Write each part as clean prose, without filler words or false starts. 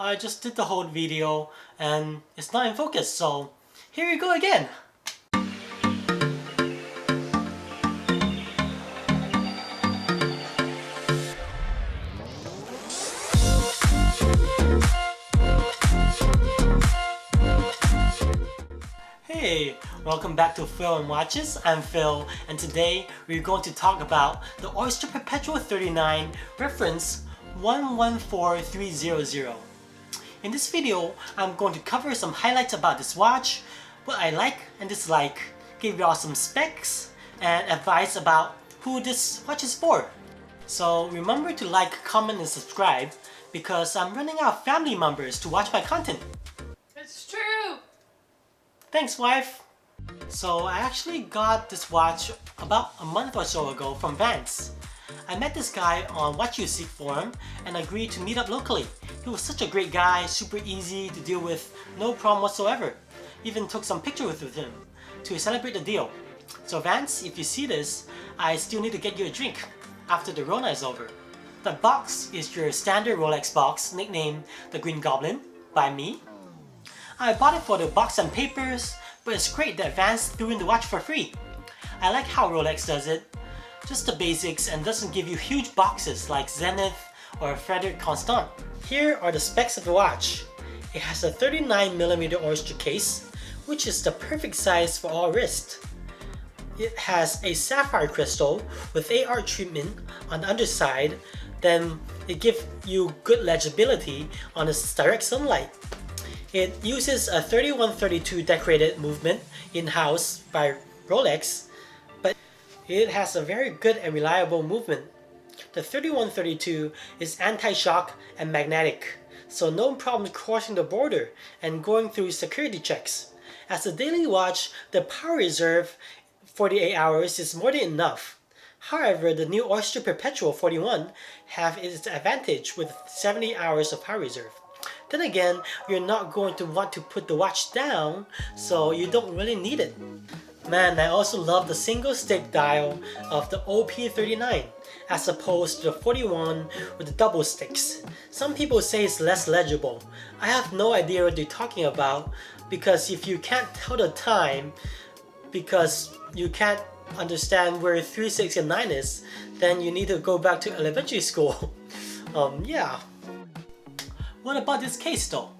I just did the whole video and it's not in focus, so here we go again. Hey, welcome back to Phil and Watches. I'm Phil, and today we're going to talk about the Oyster Perpetual 39 reference 114300. In this video, I'm going to cover some highlights about this watch, what I like and dislike, give y'all some specs, and advice about who this watch is for. So remember to like, comment, and subscribe because I'm running out of family members to watch my content. It's true! Thanks, wife! So I actually got this watch about a month or so ago from Vance. I met this guy on What You Seek forum and agreed to meet up locally. He was such a great guy, super easy to deal with, no problem whatsoever. Even took some pictures with him to celebrate the deal. So Vance, if you see this, I still need to get you a drink after the Rona is over. The box is your standard Rolex box, nicknamed the Green Goblin by me. I bought it for the box and papers, but it's great that Vance threw in the watch for free. I like how Rolex does it, just the basics, and doesn't give you huge boxes like Zenith or Frederic Constant. Here are the specs of the watch. It has a 39mm oyster case, which is the perfect size for all wrists. It has a sapphire crystal with AR treatment on the underside, then it gives you good legibility on its direct sunlight. It uses a 3132 decorated movement in-house by Rolex, but it has a very good and reliable movement. The 3132 is anti-shock and magnetic, so no problem crossing the border and going through security checks. As a daily watch, the power reserve 48 hours is more than enough. However, the new Oyster Perpetual 41 have its advantage with 70 hours of power reserve. Then again, you're not going to want to put the watch down, so you don't really need it. Man, I also love the single stick dial of the OP39 as opposed to the 41 with the double sticks. Some people say it's less legible. I have no idea what they're talking about because if you can't tell the time because you can't understand where 3, 6, and 9 is, then you need to go back to elementary school. Yeah. What about this case though?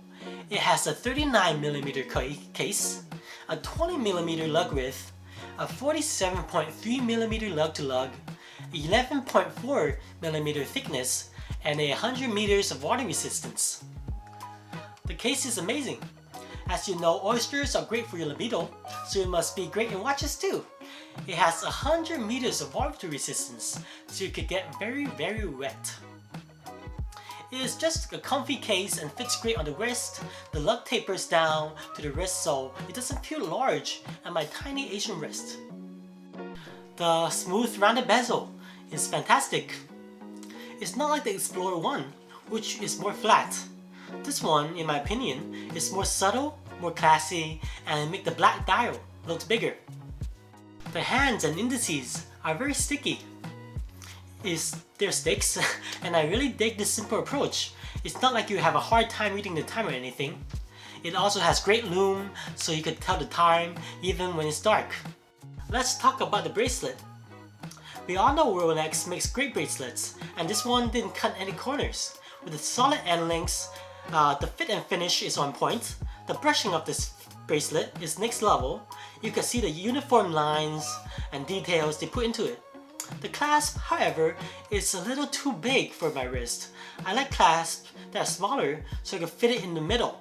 It has a 39mm case, a 20mm lug width, a 47.3mm lug to lug, 11.4mm thickness, and 100 meters of water resistance. The case is amazing. As you know, oysters are great for your libido, so it must be great in watches too. It has 100 meters of water resistance, so you could get very wet. It is just a comfy case and fits great on the wrist. The lug tapers down to the wrist so it doesn't feel large at my tiny Asian wrist. The smooth rounded bezel is fantastic. It's not like the Explorer 1, which is more flat. This one, in my opinion, is more subtle, more classy, and make the black dial look bigger. The hands and indices are very sticky. They're sticks, and I really dig this simple approach. It's not like you have a hard time reading the time or anything. It also has great lume, so you can tell the time even when it's dark. Let's talk about the bracelet. We all know Rolex makes great bracelets, and this one didn't cut any corners. With the solid end links, the fit and finish is on point. The brushing of this bracelet is next level. You can see the uniform lines and details they put into it. The clasp, however, is a little too big for my wrist. I like clasps that are smaller so I can fit it in the middle.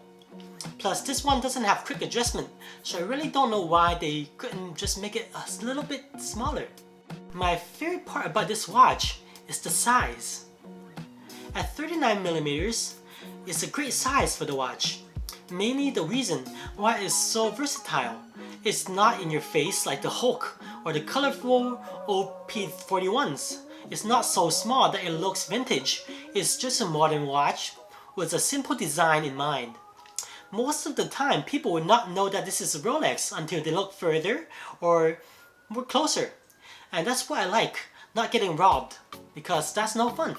Plus, this one doesn't have quick adjustment, so I really don't know why they couldn't just make it a little bit smaller. My favorite part about this watch is the size. At 39mm, it's a great size for the watch. Mainly the reason why it's so versatile. It's not in your face like the Hulk or the colorful OP41s. It's not so small that it looks vintage. It's just a modern watch with a simple design in mind. Most of the time, people would not know that this is a Rolex until they look further or more closer. And that's what I like, not getting robbed, because that's no fun.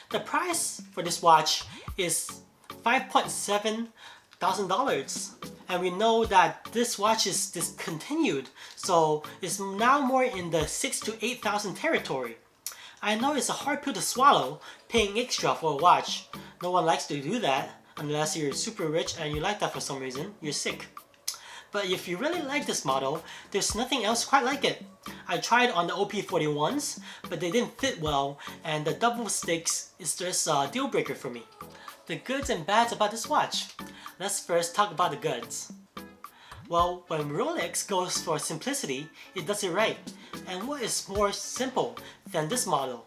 The price for this watch is $5,700. And we know that this watch is discontinued, so it's now more in the $6,000 to $8,000 territory. I know it's a hard pill to swallow, paying extra for a watch. No one likes to do that, unless you're super rich and you like that for some reason. You're sick. But if you really like this model, there's nothing else quite like it. I tried on the OP41s, but they didn't fit well, and the double sticks is just a deal breaker for me. The goods and bads about this watch. Let's first talk about the goods. Well, when Rolex goes for simplicity, it does it right. And what is more simple than this model?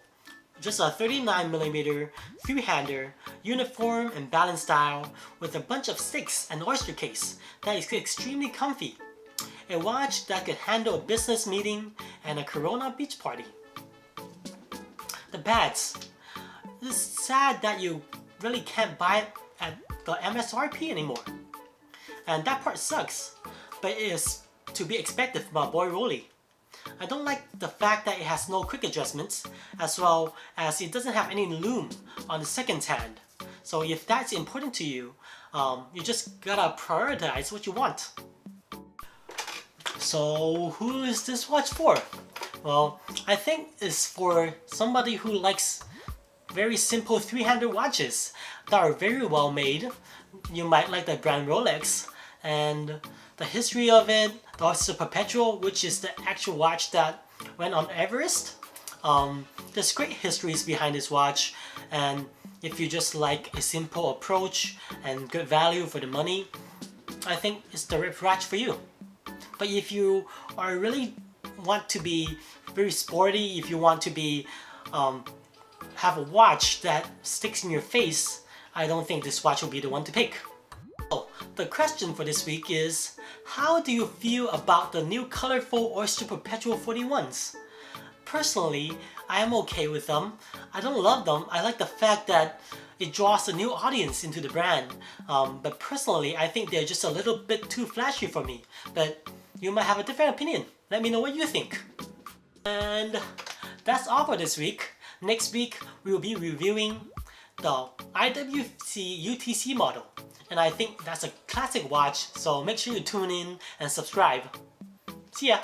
Just a 39mm 3-hander, uniform and balanced style with a bunch of sticks and oyster case that is extremely comfy. A watch that could handle a business meeting and a Corona beach party. The bads. It's sad that you really can't buy it at the MSRP anymore. And that part sucks, but it is to be expected from our boy Rolly. I don't like the fact that it has no quick adjustments, as well as it doesn't have any lume on the second hand. So if that's important to you, you just gotta prioritize what you want. So who is this watch for? Well, I think it's for somebody who likes very simple 3-hander watches that are very well made. You might like the brand Rolex, and the history of it, the Oyster Perpetual, which is the actual watch that went on Everest. There's great histories behind this watch, and if you just like a simple approach and good value for the money, I think it's the right watch for you. But if you are really want to be very sporty, if you want to be have a watch that sticks in your face, I don't think this watch will be the one to pick. So, the question for this week is, how do you feel about the new colorful Oyster Perpetual 41s? Personally, I am okay with them. I don't love them. I like the fact that it draws a new audience into the brand. But personally, I think they're just a little bit too flashy for me. But you might have a different opinion. Let me know what you think. And that's all for this week. Next week, we will be reviewing the IWC UTC model. And I think that's a classic watch, so make sure you tune in and subscribe. See ya!